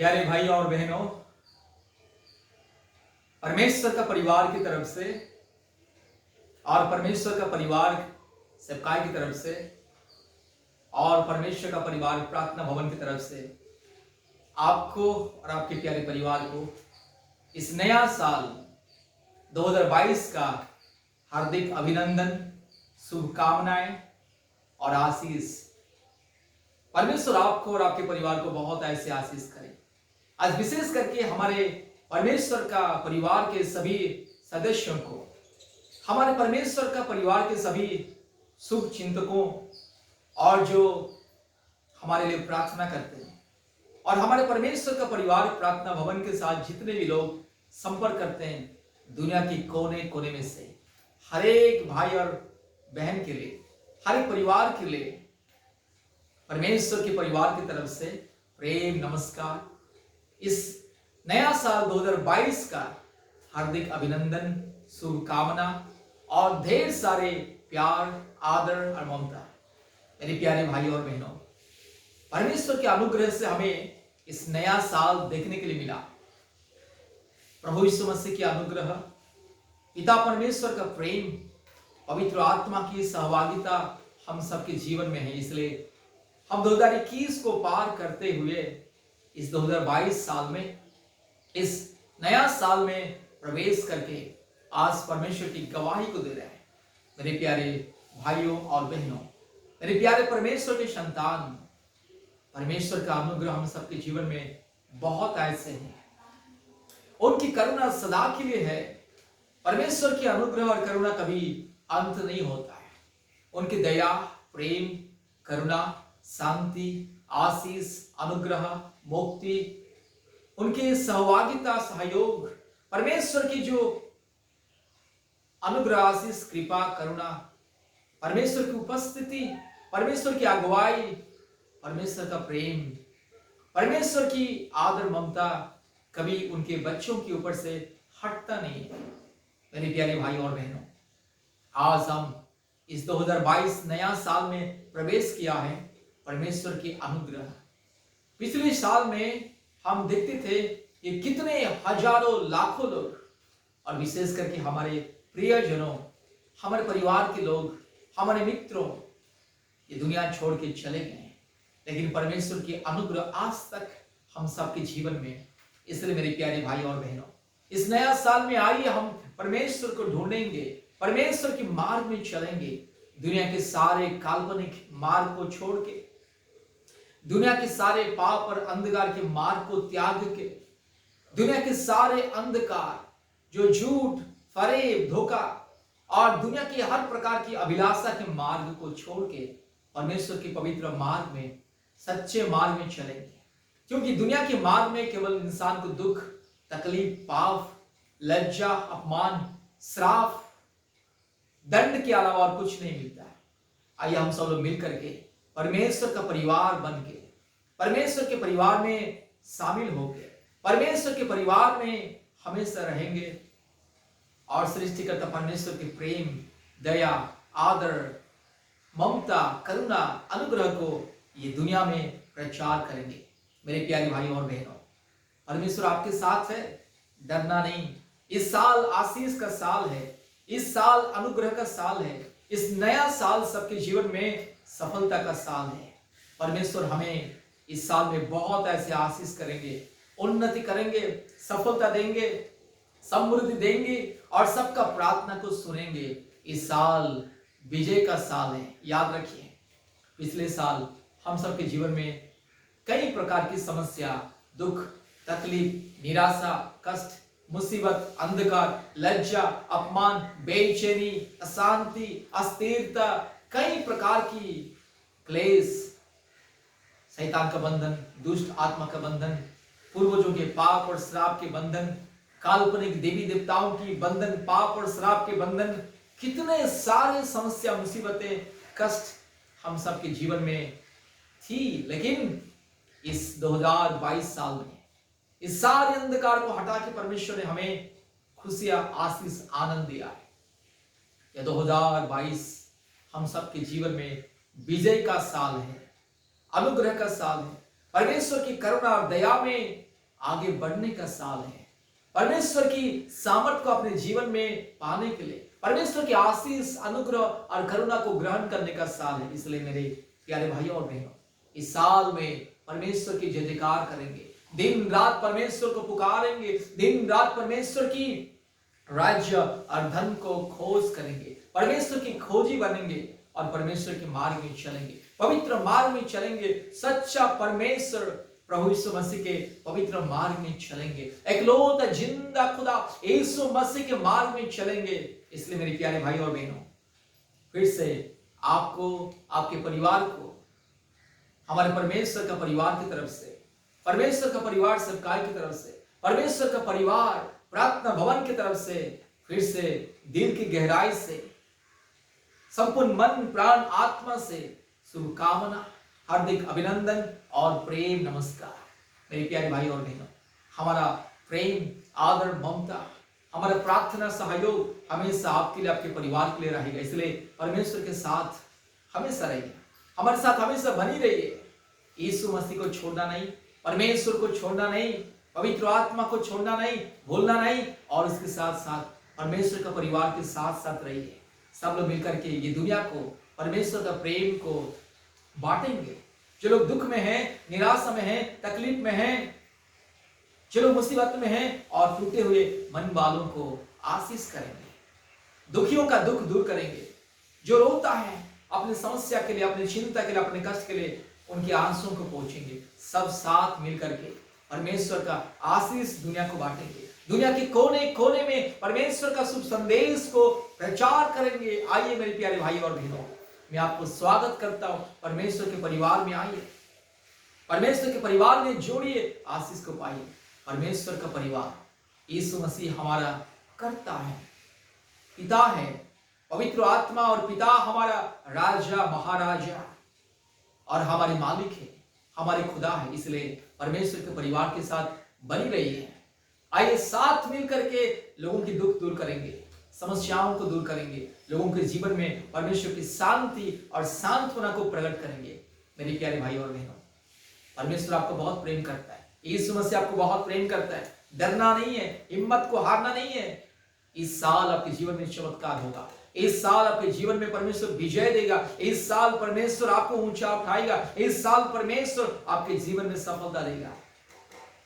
प्यारे भाई और बहनों, परमेश्वर का परिवार की तरफ से और परमेश्वर का परिवार सेवकाई की तरफ से और परमेश्वर का परिवार प्रार्थना भवन की तरफ से आपको और आपके प्यारे परिवार को इस नया साल 2022 का हार्दिक अभिनंदन, शुभकामनाएं और आशीष। परमेश्वर आपको और आपके परिवार को बहुत ऐसे आशीष करे। आज विशेष करके हमारे परमेश्वर का परिवार के सभी सदस्यों को, हमारे परमेश्वर का परिवार के सभी शुभ चिंतकों और जो हमारे लिए प्रार्थना करते हैं और हमारे परमेश्वर का परिवार प्रार्थना भवन के साथ जितने भी लोग संपर्क करते हैं दुनिया के कोने कोने में से, हर एक भाई और बहन के लिए, हर एक परिवार के लिए परमेश्वर के परिवार की तरफ से प्रेम नमस्कार। इस नया साल 2022 का हार्दिक अभिनंदन, शुभकामना और ढेर सारे प्यार, आदर और ममता। मेरे प्यारे भाई और बहनों, परमेश्वर के अनुग्रह से हमें इस नया साल देखने के लिए मिला। प्रभु यीशु मसीह की अनुग्रह, पिता परमेश्वर का प्रेम, पवित्र आत्मा की सहभागिता हम सबके जीवन में है। इसलिए हम 2021 को पार करते हुए इस 2022 साल में, इस नया साल में प्रवेश करके आज परमेश्वर की गवाही को दे रहे हैं। मेरे प्यारे भाइयों और बहनों, मेरे प्यारे परमेश्वर के संतान, परमेश्वर का अनुग्रह हम सबके जीवन में बहुत ऐसे हैं। उनकी करुणा सदा के लिए है। परमेश्वर की अनुग्रह और करुणा कभी अंत नहीं होता है। उनकी दया, प्रेम, करुणा, शांति, आशीष, अनुग्रह, मुक्ति, उनकी सहभागिता, सहयोग, परमेश्वर की जो अनुग्रह, आशीष, कृपा, करुणा, परमेश्वर की उपस्थिति, परमेश्वर की अगुवाई, परमेश्वर का प्रेम, परमेश्वर की आदर ममता कभी उनके बच्चों के ऊपर से हटता नहीं है। मेरे प्यारे भाई और बहनों, आज हम इस 2022 नया साल में प्रवेश किया है परमेश्वर की अनुग्रह। पिछले साल में हम देखते थे कि कितने हजारों लाखों लोग और विशेष करके हमारे प्रियजनों, हमारे परिवार के लोग, हमारे मित्रों ये दुनिया छोड़ के चले गए, लेकिन परमेश्वर की अनुग्रह आज तक हम सबके जीवन में। इसलिए मेरे प्यारे भाई और बहनों, इस नया साल में आइए हम परमेश्वर को ढूंढेंगे, परमेश्वर के मार्ग में चलेंगे। दुनिया के सारे काल्पनिक मार्ग को छोड़ के, दुनिया के सारे पाप और अंधकार के मार्ग को त्याग के, दुनिया के सारे अंधकार जो झूठ, फरेब, धोखा और दुनिया की हर प्रकार की अभिलाषा के मार्ग को छोड़ के परमेश्वर के पवित्र मार्ग में, सच्चे मार्ग में चलेंगे। क्योंकि दुनिया के मार्ग में केवल इंसान को दुख, तकलीफ, पाप, लज्जा, अपमान, श्राप, दंड के अलावा और कुछ नहीं मिलता है। आइए हम सब लोग मिल करके परमेश्वर का परिवार बन के, परमेश्वर के परिवार में शामिल होकर, परमेश्वर के परिवार में हमेशा रहेंगे और सृष्टिकर्ता परमेश्वर के प्रेम, दया, आदर, ममता, करुणा, अनुग्रह को ये दुनिया में प्रचार करेंगे। मेरे प्यारे भाई और बहनों, परमेश्वर आपके साथ है, डरना नहीं। इस साल आशीष का साल है, इस साल अनुग्रह का साल है, इस नया साल सबके जीवन में सफलता का साल है। परमेश्वर हमें इस साल में बहुत ऐसे आशीष करेंगे, उन्नति करेंगे, सफलता देंगे, समृद्धि देंगे और सबका प्रार्थना को सुनेंगे। इस साल विजय का साल है। याद रखिए, पिछले साल हम सबके जीवन में कई प्रकार की समस्या, दुख, तकलीफ, निराशा, कष्ट, मुसीबत, अंधकार, लज्जा, अपमान, बेचैनी, अशांति, अस्थिरता, कई प्रकार की क्लेश, शैतान का बंधन, दुष्ट आत्मा का बंधन, पूर्वजों के पाप और श्राप के बंधन, काल्पनिक देवी देवताओं की बंधन, पाप और श्राप के बंधन, कितने सारे समस्या, मुसीबतें, कष्ट हम सबके जीवन में थी। लेकिन इस 2022 साल में इस सारे अंधकार को हटा के परमेश्वर ने हमें खुशियां, आशीष, आनंद दिया है। यह 2022 हम सबके जीवन में विजय का साल है, अनुग्रह का साल है। परमेश्वर की करुणा और दया में आगे बढ़ने का साल है। परमेश्वर की सामर्थ को अपने जीवन में पाने के लिए, परमेश्वर की आशीष, अनुग्रह और करुणा को ग्रहण करने का साल है। इसलिए मेरे प्यारे भाइयों और बहनों, इस साल में परमेश्वर की जय जयकार करेंगे, दिन रात परमेश्वर को पुकारेंगे, दिन रात परमेश्वर की राज्य और धन को खोज करेंगे, परमेश्वर की खोजी बनेंगे और परमेश्वर के मार्ग में चलेंगे, पवित्र मार्ग में चलेंगे। सच्चा परमेश्वर प्रभु यीशु मसीह के पवित्र मार्ग में चलेंगे, एकलौता जिंदा खुदा यीशु मसीह के मार्ग में चलेंगे। इसलिए मेरे प्यारे भाई और बहनों, फिर से आपको, आपके परिवार को हमारे परमेश्वर का परिवार की तरफ से, परमेश्वर का परिवार सबकाई की तरफ से, परमेश्वर का परिवार प्रार्थना भवन की तरफ से फिर से दिल की गहराई से, संपूर्ण मन प्राण आत्मा से शुभकामना, हार्दिक अभिनंदन और प्रेम नमस्कार। मेरे प्यारे भाई और बहनों, हमारा प्रेम, आदर, ममता, हमारा प्रार्थना सहयोग हमेशा आपके लिए, आपके परिवार के लिए रहेगा। इसलिए परमेश्वर के साथ हमेशा रहिए, हमारे साथ हमेशा बनी रहिए। यीशु मसीह को छोड़ना नहीं, परमेश्वर को छोड़ना नहीं, पवित्र आत्मा को छोड़ना नहीं, भूलना नहीं, और उसके साथ साथ परमेश्वर का परिवार के साथ साथ रहिए। सब लोग मिलकर के ये दुनिया को, परमेश्वर का प्रेम को बांटेंगे। जो लोग दुख में हैं, निराशा में हैं, तकलीफ में हैं, जो लोग मुसीबत में हैं और टूटे हुए मन वालों को आशीष करेंगे, दुखियों का दुख दूर करेंगे। जो रोता है अपनी समस्या के लिए, अपनी चिंता के लिए, अपने कष्ट के लिए, उनके आंसुओं को पहुंचेंगे। सब साथ मिलकर के परमेश्वर का आशीष दुनिया को बांटेंगे। दुनिया के कोने कोने में परमेश्वर का शुभ संदेश को प्रचार करेंगे। आइए मेरे प्यारे भाई और बहनों, मैं आपको स्वागत करता हूं। परमेश्वर के परिवार में आइए, परमेश्वर के परिवार में जोड़िए, आशीष को पाइए। परमेश्वर का परिवार, यीशु मसीह हमारा कर्ता है, पिता है, पवित्र आत्मा और पिता हमारा राजा, महाराजा और हमारे मालिक है, हमारे खुदा है। इसलिए परमेश्वर के परिवार के साथ बनी रही है। आइए साथ मिलकर के लोगों की दुख दूर करेंगे, समस्याओं को दूर करेंगे, लोगों के जीवन में परमेश्वर की शांति और सांत्वना को प्रकट करेंगे। मेरे प्यारे भाई और बहनों, परमेश्वर आपको बहुत प्रेम करता है, यीशु मसीह आपको बहुत प्रेम करता है। डरना नहीं है, हिम्मत को हारना नहीं है। इस साल आपके जीवन में चमत्कार होगा, इस साल आपके जीवन में परमेश्वर विजय देगा, इस साल परमेश्वर आपको ऊंचा उठाएगा, इस साल परमेश्वर आपके जीवन में सफलता देगा।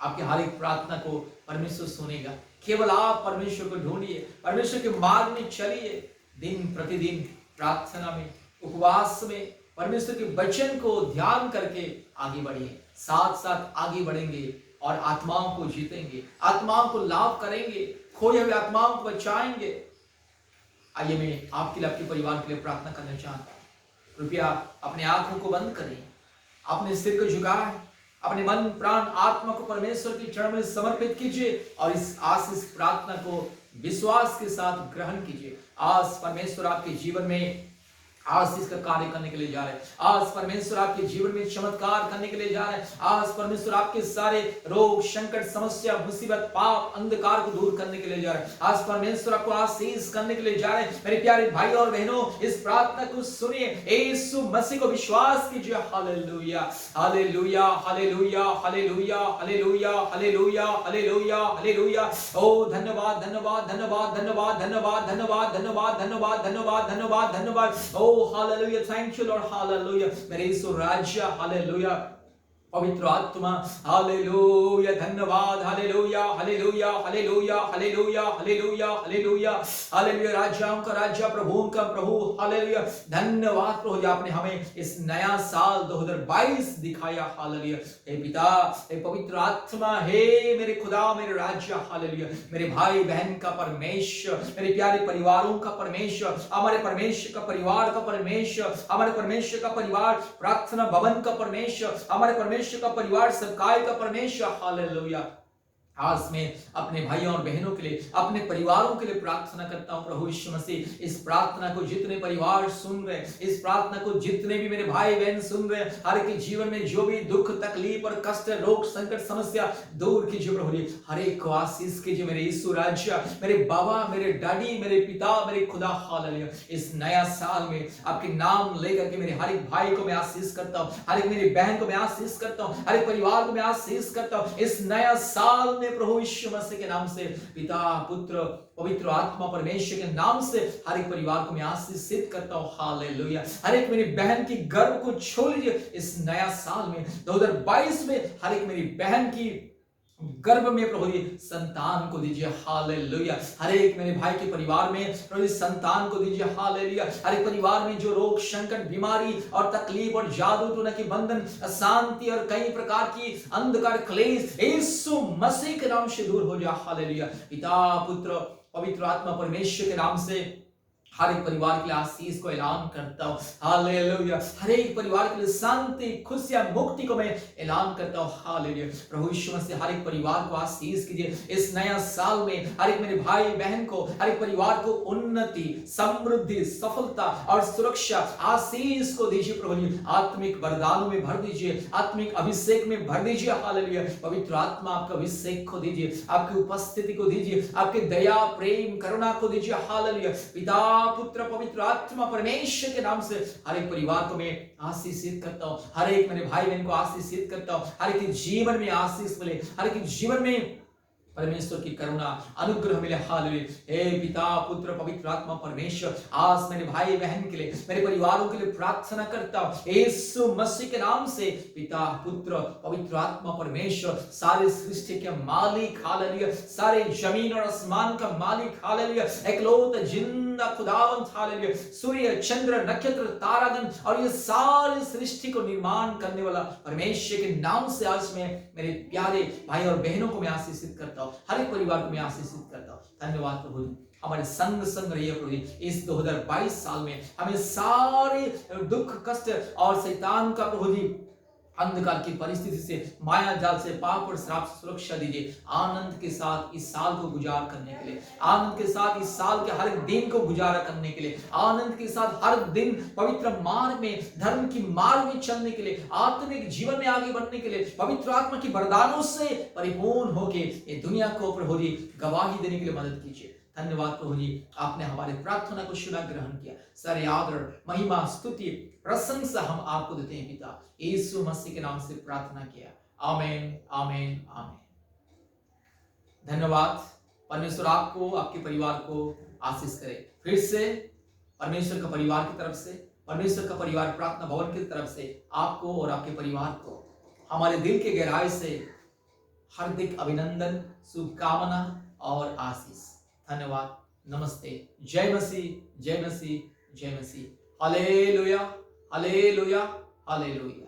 आपके हर एक प्रार्थना को परमेश्वर सुनेगा। केवल आप परमेश्वर को ढूंढिए, परमेश्वर के मार्ग में चलिए, दिन प्रतिदिन प्रार्थना में, उपवास में, परमेश्वर के वचन को ध्यान करके आगे बढ़िए। साथ साथ आगे बढ़ेंगे और आत्माओं को जीतेंगे, आत्माओं को लाभ करेंगे, खोए हुए आत्माओं को बचाएंगे। आइए मैं आपके लिए, आपके परिवार के लिए प्रार्थना करना चाहता हूं। कृपया अपने आंखों को बंद करें, अपने सिर को झुकाएं, अपने मन प्राण आत्मा को परमेश्वर के चरण में समर्पित कीजिए और इस आशीष प्रार्थना को विश्वास के साथ ग्रहण कीजिए। आज परमेश्वर आपके जीवन में आशीष का कार्य करने के लिए जा रहे हैं। आज परमेश्वर आपके जीवन में चमत्कार करने के लिए जा रहे हैं। आज परमेश्वर आपके सारे रोग, संकट, समस्या, मुसीबत, पाप, अंधकार को दूर करने के लिए जा रहे हैं। आज परमेश्वर आपको आशीष करने के लिए जा रहे हैं। मेरे प्यारे भाई और बहनों, इस प्रार्थना को सुनिए, यीशु मसीह को विश्वास कीजिए। Hallelujah, hallelujah, hallelujah, hallelujah, hallelujah, hallelujah, hallelujah, hallelujah. ओ धन्यवाद, धन्यवाद, धन्यवाद, धन्यवाद, धन्यवाद, धन्यवाद, धन्यवाद, धन्यवाद, धन्यवाद, धन्यवाद, धन्यवाद। Oh hallelujah, thank you Lord, hallelujah। मेरे यीशु राजा, hallelujah, पवित्र आत्मा, हालेलुया, धन्यवाद, hallelujah, hallelujah, hallelujah, hallelujah, hallelujah, hallelujah, hallelujah. राजाओं का राजा, प्रभुओं का प्रभु, हालेलुया। धन्यवाद प्रभु जी, आपने हमें इस नया साल 2022 दिखाया। हालेलुया। हे पिता, हे पवित्र आत्मा, हे मेरे खुदा, मेरे राजा, हालेलुया। मेरे भाई बहन का परमेश्वर, मेरे प्यारे परिवारों का परमेश्वर, हमारे परमेश्वर का परिवार का परमेश्वर, हमारे परमेश्वर का परिवार प्रार्थना भवन का परमेश्वर, हमारे परमेश्वर का परिवार सबकाई का परमेश्वर, हालेलुया। आज मैं अपने भाइयों और बहनों के लिए, अपने परिवारों के लिए प्रार्थना करता हूं प्रभु यीशु मसीह। इस प्रार्थना को जितने परिवार सुन रहे, इस प्रार्थना को जितने भी मेरे भाई बहन सुन रहे, हर एक के जीवन में जो भी दुख तकलीफ और कष्ट, रोग संकट समस्या दूर कीजिए प्रभु जी। हर एक को आशीष कीजिए मेरे यीशु राजा, मेरे बाबा, मेरे डैडी, मेरे पिता, मेरे खुदा। हालेलुया। इस नया साल में आपके नाम लेकर के मेरे हर एक भाई को मैं आशीष करता हूं, हर एक मेरी बहन को मैं आशीष करता हूं, हर एक परिवार को मैं आशीष करता हूं। इस नया साल प्रभु यीशु मसीह के नाम से, पिता पुत्र पवित्र आत्मा परमेश्वर के नाम से हर एक परिवार को मैं आशीषित करता हूं। हालेलुया। हर एक मेरी बहन की गर्भ को छू लीजिए इस नया साल में 2022 में। हर एक मेरी बहन की गर्भ में प्रभु जी संतान को दीजिए। हालेलुया। हर एक मेरे भाई के परिवार में प्रभु जी संतान को दीजिए। हालेलुया। हर एक परिवार में जो रोग संकट बीमारी और तकलीफ और जादू टोना के बंधन अशांति और कई प्रकार की अंधकार क्लेश यीशु मसीह के नाम से दूर हो जाए। हालेलुया। पिता पुत्र पवित्र आत्मा परमेश्वर के नाम से हर एक परिवार के लिए आशीष को ऐलान करता हूं। हालेलुया। हर एक परिवार के लिए शांति खुशियां मुक्ति को मैं ऐलान करता हूं। हालेलुया। प्रभु यीशु मसीह हर एक परिवार को आशीष कीजिए इस नया साल में। हर एक मेरे भाई बहन को, हर एक परिवार को उन्नति, समृद्धि, सफलता और सुरक्षा आशीष को दीजिए प्रभु जी। आत्मिक वरदानों में भर दीजिए, आत्मिक अभिषेक में भर दीजिए। हालेलुया। पवित्र आत्मा आपका अभिषेक को दीजिए, आपकी उपस्थिति को दीजिए, आपके दया प्रेम करुणा को दीजिए। हालेलुया। पिता पुत्र पवित्र आत्मा परमेश्वर के नाम से हर एक परिवार को मैं आशीषित करता हूं, हर एक मेरे भाई बहन को आशीषित करता हूं। हर एक के जीवन में आशीष मिले, हर एक के जीवन में परमेश्वर की करुणा अनुग्रह मिले। हालेलुया। हे पिता पुत्र पवित्र आत्मा परमेश्वर, आज मेरे भाई बहन के लिए, मेरे परिवारों के लिए प्रार्थना करता हूं यीशु मसीह के नाम से। पिता पुत्र पवित्र आत्मा परमेश्वर, सारे सृष्टि के मालिक हालेलुया, सारे जमीन और आसमान का मालिक हालेलुया, एकलौता जिंदा खुदावंत हालेलुया, सूर्य चंद्र नक्षत्र तारागण और ये सारी सृष्टि को निर्माण करने वाला परमेश्वर के नाम से आज मैं मेरे प्यारे भाई और बहनों को मैं आशीषित करता हूं, हर एक परिवार को मैं आशीषित करता हूं। धन्यवाद प्रभु जी, हमारे संग संग रहिए प्रभु जी। इस 2022 साल में हमें सारे दुख कष्ट और शैतान का प्रभु जी अंधकार की परिस्थिति से, माया जाल से, पाप और श्राप से सुरक्षा दीजिए। आनंद के साथ इस साल को गुजार करने के लिए, आनंद के साथ इस साल के हर एक दिन को गुजारा करने के लिए, आनंद के साथ हर दिन पवित्र मार्ग में, धर्म की मार्ग में चलने के लिए, आत्मिक जीवन में आगे बढ़ने के लिए, पवित्र आत्मा की वरदानों से परिपूर्ण होके ये दुनिया को प्रभु जी गवाही देने के लिए मदद कीजिए। धन्यवाद प्रभु जी, आपने हमारे प्रार्थना को सुना, ग्रहण किया। सारे आदर महिमा स्तुति प्रशंसा हम आपको देते हैं पिता, यीशु मसीह के नाम से प्रार्थना किया। आमीन आमीन आमीन। धन्यवाद। परमेश्वर आपको, आपके परिवार को आशीष करे। फिर से परमेश्वर का परिवार की तरफ से, परमेश्वर का परिवार प्रार्थना भवन की तरफ से आपको और आपके परिवार को हमारे दिल के गहराई से हार्दिक अभिनंदन, शुभकामना और आशीष। धन्यवाद। नमस्ते। जय मसीह, जय मसीह, जय मसीह। Hallelujah, hallelujah, hallelujah.